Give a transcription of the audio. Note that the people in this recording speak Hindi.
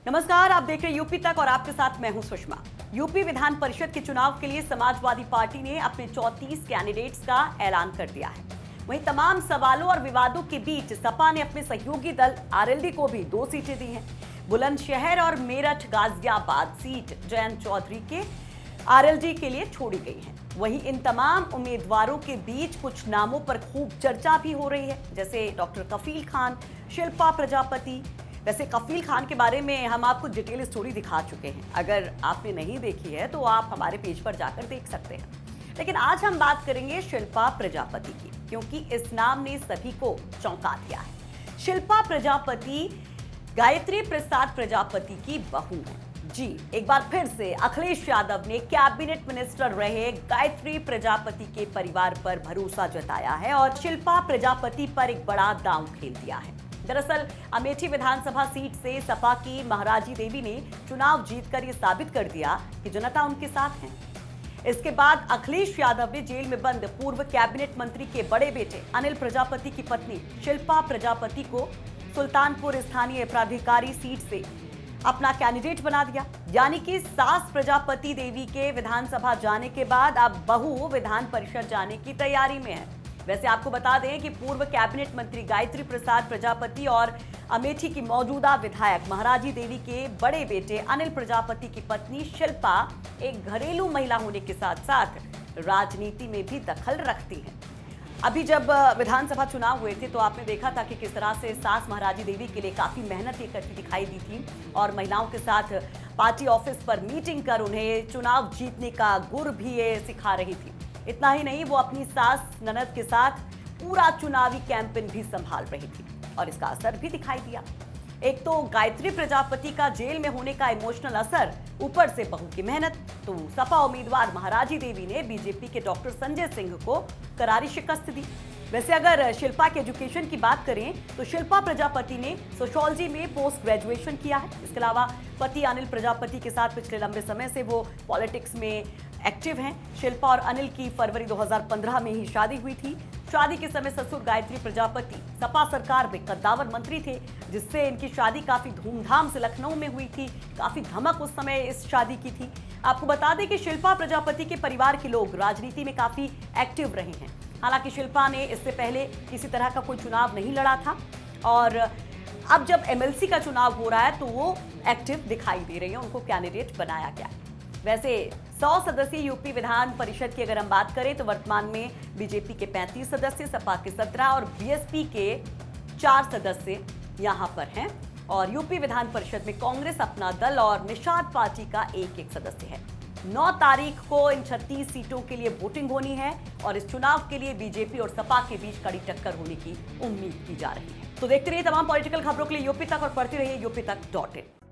नमस्कार, आप देख रहे हैं यूपी तक और आपके साथ मैं हूं सुषमा। यूपी विधान परिषद के चुनाव के लिए समाजवादी पार्टी ने अपने 34 कैंडिडेट्स का ऐलान कर दिया है। वहीं तमाम सवालों और विवादों के बीच सपा ने अपने सहयोगी दल आरएलडी को भी 2 सीटें दी हैं। बुलंदशहर और मेरठ गाजियाबाद सीट जयंत चौधरी के आरएलडी के लिए छोड़ी गई है। वहीं इन तमाम उम्मीदवारों के बीच कुछ नामों पर खूब चर्चा भी हो रही है, जैसे डॉक्टर कफील खान, शिल्पा प्रजापति। वैसे कफील खान के बारे में हम आपको डिटेल स्टोरी दिखा चुके हैं, अगर आपने नहीं देखी है तो आप हमारे पेज पर जाकर देख सकते हैं। लेकिन आज हम बात करेंगे शिल्पा प्रजापति की, क्योंकि इस नाम ने सभी को चौंका दिया है। शिल्पा प्रजापति गायत्री प्रसाद प्रजापति की बहू है। जी, एक बार फिर से अखिलेश यादव ने कैबिनेट मिनिस्टर रहे गायत्री प्रजापति के परिवार पर भरोसा जताया है और शिल्पा प्रजापति पर एक बड़ा दांव खेल दिया है। दरअसल अमेठी विधानसभा सीट से सपा की महाराजी देवी ने चुनाव जीतकर ये साबित कर दिया कि जनता उनके साथ है। इसके बाद अखिलेश यादव ने जेल में बंद पूर्व कैबिनेट मंत्री के बड़े बेटे अनिल प्रजापति की पत्नी शिल्पा प्रजापति को सुल्तानपुर स्थानीय प्राधिकारी सीट से अपना कैंडिडेट बना दिया। यानी कि सास प्रजापति देवी के विधानसभा जाने के बाद अब बहू विधान परिषद जाने की तैयारी में है। वैसे आपको बता दें कि पूर्व कैबिनेट मंत्री गायत्री प्रसाद प्रजापति और अमेठी की मौजूदा विधायक महाराजी देवी के बड़े बेटे अनिल प्रजापति की पत्नी शिल्पा एक घरेलू महिला होने के साथ साथ राजनीति में भी दखल रखती हैं। अभी जब विधानसभा चुनाव हुए थे तो आपने देखा था कि किस तरह से सास महाराजी देवी के लिए काफी मेहनत ये करती दिखाई दी थी और महिलाओं के साथ पार्टी ऑफिस पर मीटिंग कर उन्हें चुनाव जीतने का गुर भी ये सिखा रही थी। इतना ही नहीं, वो अपनी सास ननद के साथ पूरा चुनावी कैंपेन भी संभाल रही थी और इसका असर भी दिखाई दिया। एक तो गायत्री प्रजापति का जेल में होने का इमोशनल असर, ऊपर से बहू की मेहनत। तो सपा उम्मीदवार महाराजी देवी ने बीजेपी के डॉक्टर संजय सिंह को करारी शिकस्त दी। वैसे अगर शिल्पा के एजुकेशन की बात करें तो शिल्पा प्रजापति ने सोशियोलॉजी में पोस्ट ग्रेजुएशन किया है। इसके अलावा पति अनिल प्रजापति के साथ पिछले लंबे समय से वो पॉलिटिक्स में एक्टिव हैं। शिल्पा और अनिल की फरवरी 2015 में ही शादी हुई थी। शादी के समय ससुर गायत्री प्रजापति सपा सरकार में कद्दावर मंत्री थे, जिससे इनकी शादी काफी धूमधाम से लखनऊ में हुई थी। काफी धमक उस समय इस शादी की थी। आपको बता दें कि शिल्पा प्रजापति के परिवार के लोग राजनीति में काफी एक्टिव रहे हैं। हालांकि शिल्पा ने इससे पहले किसी तरह का कोई चुनाव नहीं लड़ा था और अब जब एमएलसी का चुनाव हो रहा है तो वो एक्टिव दिखाई दे रही है, उनको कैंडिडेट बनाया गया है। वैसे 100 सदस्यीय यूपी विधान परिषद की अगर हम बात करें तो वर्तमान में बीजेपी के 35 सदस्य, सपा के 17 और बीएसपी के 4 सदस्य यहां पर हैं और यूपी विधान परिषद में कांग्रेस अपना दल और निषाद पार्टी का एक सदस्य है। 9 तारीख को इन 36 सीटों के लिए वोटिंग होनी है और इस चुनाव के लिए बीजेपी और सपा के बीच कड़ी टक्कर होने की उम्मीद की जा रही है। तो देखते रहिए तमाम पॉलिटिकल खबरों के लिए यूपी तक और पढ़ते रहिए यूपी तक.in।